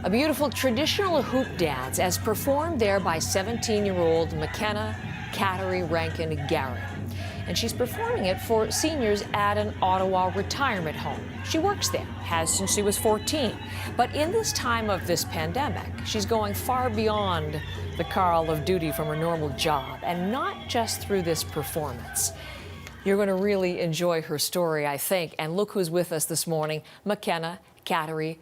A beautiful traditional hoop dance as performed there by 17-year-old Makhena Katerie Rankin Guerin. And she's performing it for seniors at an Ottawa retirement home. She works there, has since she was 14. But in this time of this pandemic, she's going far beyond the call of duty from her normal job, and not just through this performance. You're going to really enjoy her story, I think. And look who's with us this morning, Makhena Katerie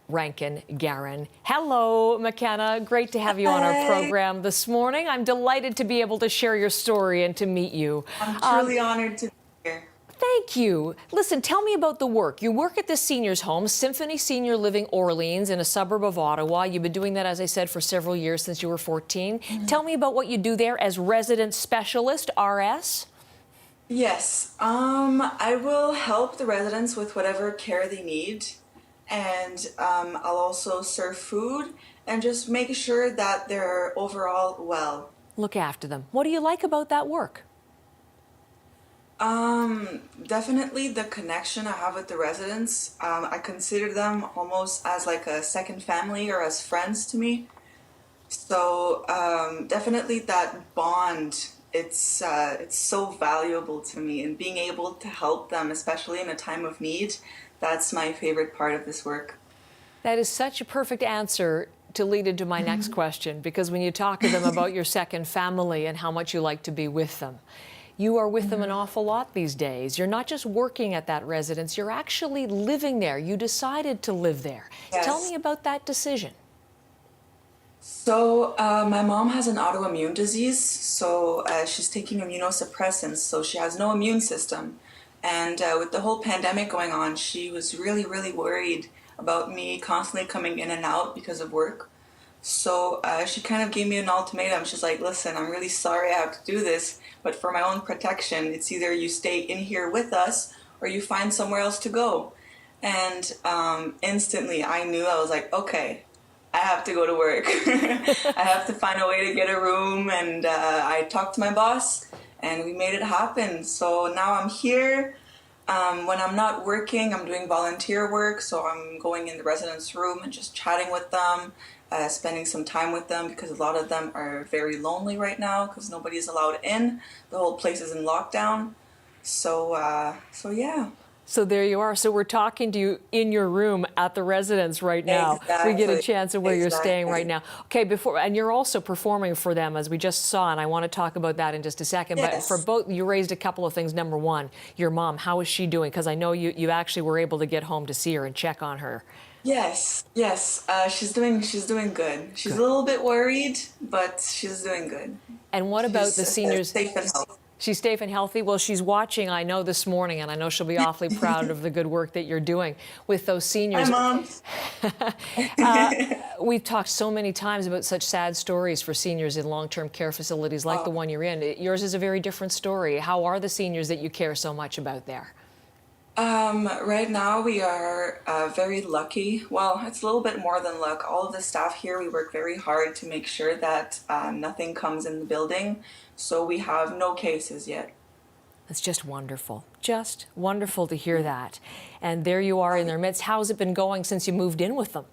Rankin Guerin. Hello, Makhena. Great to have you on our program this morning. I'm delighted to be able to share your story and to meet you. I'm truly honored to be here. Thank you. Listen, tell me about the work. You work at this seniors' home, Symphony Senior Living Orleans, in a suburb of Ottawa. You've been doing that, as I said, for several years, since you were 14. Tell me about what you do there as resident specialist, RS. Yes, I will help the residents with whatever care they need. And I'll also serve food and just make sure that they're overall well. Look after them. What do you like about that work? Definitely the connection I have with the residents. I consider them almost as like a second family or as friends to me. So definitely that bond, it's so valuable to me, and being able to help them, especially in a time of need, that's my favorite part of this work. That is such a perfect answer to lead into my next question, because when you talk to them about your second family and how much you like to be with them, you are with them an awful lot these days. You're not just working at that residence, you're actually living there. You decided to live there. Yes. Tell me about that decision. So my mom has an autoimmune disease, so she's taking immunosuppressants, so she has no immune system. And with the whole pandemic going on, she was really, really worried about me constantly coming in and out because of work. So she kind of gave me an ultimatum. She's like, listen, I'm really sorry I have to do this, but for my own protection, it's either you stay in here with us or you find somewhere else to go. And instantly I knew, I was like, okay, I have to go to work. I have to find a way to get a room. And I talked to my boss, and we made it happen. So now I'm here. When I'm not working, I'm doing volunteer work. So I'm going in the residents' room and just chatting with them, spending some time with them, because a lot of them are very lonely right now because nobody's allowed in. The whole place is in lockdown. So yeah. So there you are. So we're talking to you in your room at the residence right now. Exactly. We get a chance of where you're staying right now. Okay, and you're also performing for them, as we just saw, and I want to talk about that in just a second. Yes. But for both, you raised a couple of things. Number one, your mom, how is she doing? Because I know you actually were able to get home to see her and check on her. Yes. She's doing good. She's a little bit worried, but she's doing good. And what about the seniors? Safe and healthy. She's safe and healthy. Well, she's watching, I know, this morning, and I know she'll be awfully proud of the good work that you're doing with those seniors. Hi, Mom. We've talked so many times about such sad stories for seniors in long-term care facilities like the one you're in. Yours is a very different story. How are the seniors that you care so much about there? Right now we are very lucky. Well, it's a little bit more than luck. All of the staff here, we work very hard to make sure that nothing comes in the building. So we have no cases yet. It's just wonderful to hear that. And there you are in their midst. How's it been going since you moved in with them?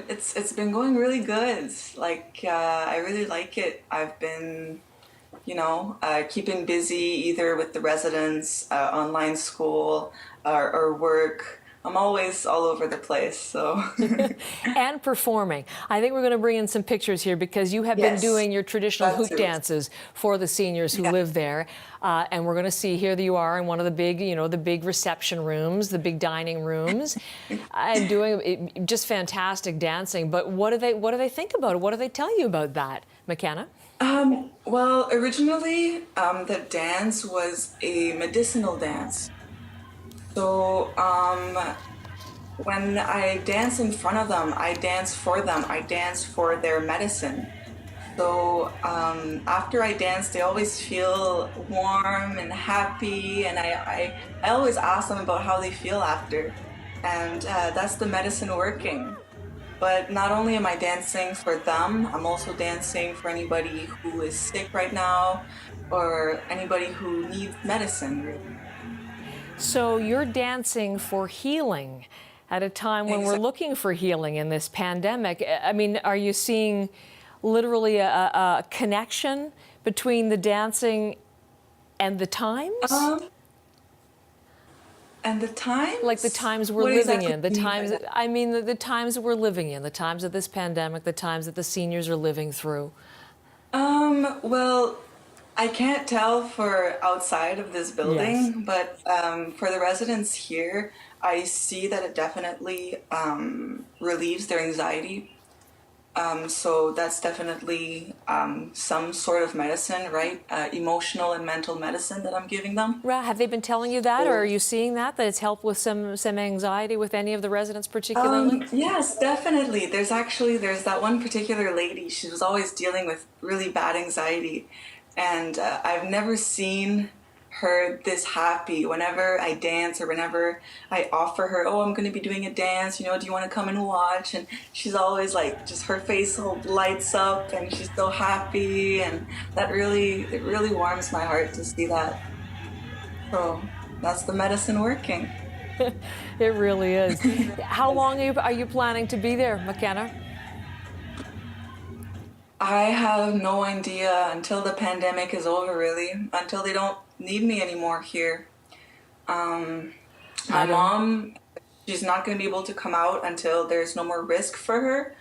It's been going really good. Like, I really like it. I've been, keeping busy either with the residents, online school, or work. I'm always all over the place, so. And performing. I think we're going to bring in some pictures here, because you have been doing your traditional hoop dances for the seniors who live there. And we're going to see, here you are in one of the big, the big reception rooms, the big dining rooms, and doing just fantastic dancing. But what do they think about it? What do they tell you about that, Makhena? Well, originally, the dance was a medicinal dance. So when I dance in front of them, I dance for them. I dance for their medicine. So after I dance, they always feel warm and happy, and I always ask them about how they feel after. And that's the medicine working. But not only am I dancing for them, I'm also dancing for anybody who is sick right now, or anybody who needs medicine, really. So you're dancing for healing. at a time when we're looking for healing in this pandemic. I mean, are you seeing literally a connection between the dancing and the times? And the times? Like the times we're living in, the times, I mean, the times we're living in, the times of this pandemic, the times that the seniors are living through. Well, I can't tell for outside of this building, but for the residents here, I see that it definitely relieves their anxiety. So that's definitely some sort of medicine, right? Emotional and mental medicine that I'm giving them. Right. Have they been telling you that, or are you seeing that it's helped with some anxiety with any of the residents particularly? Yes, definitely. There's that one particular lady. She was always dealing with really bad anxiety, and I've never seen her this happy. Whenever I dance or whenever I offer her, oh, I'm going to be doing a dance, do you want to come and watch? And she's always like, just her face all lights up and she's so happy, and it really warms my heart to see that. So that's the medicine working. It really is. How long are you planning to be there, Makhena? I have no idea until the pandemic is over, really, until they don't need me anymore here. My mom, she's not going to be able to come out until there's no more risk for her.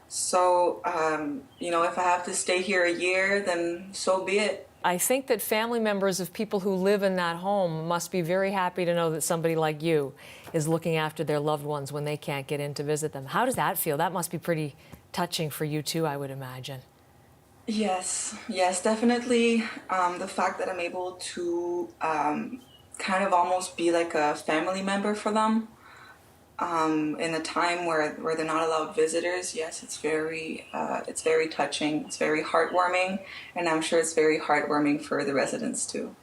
So, if I have to stay here a year, then so be it. I think that family members of people who live in that home must be very happy to know that somebody like you is looking after their loved ones when they can't get in to visit them. How does that feel? That must be pretty touching for you too, I would imagine. Yes, definitely. The fact that I'm able to kind of almost be like a family member for them in a time where they're not allowed visitors. Yes, it's very touching. It's very heartwarming, and I'm sure it's very heartwarming for the residents too.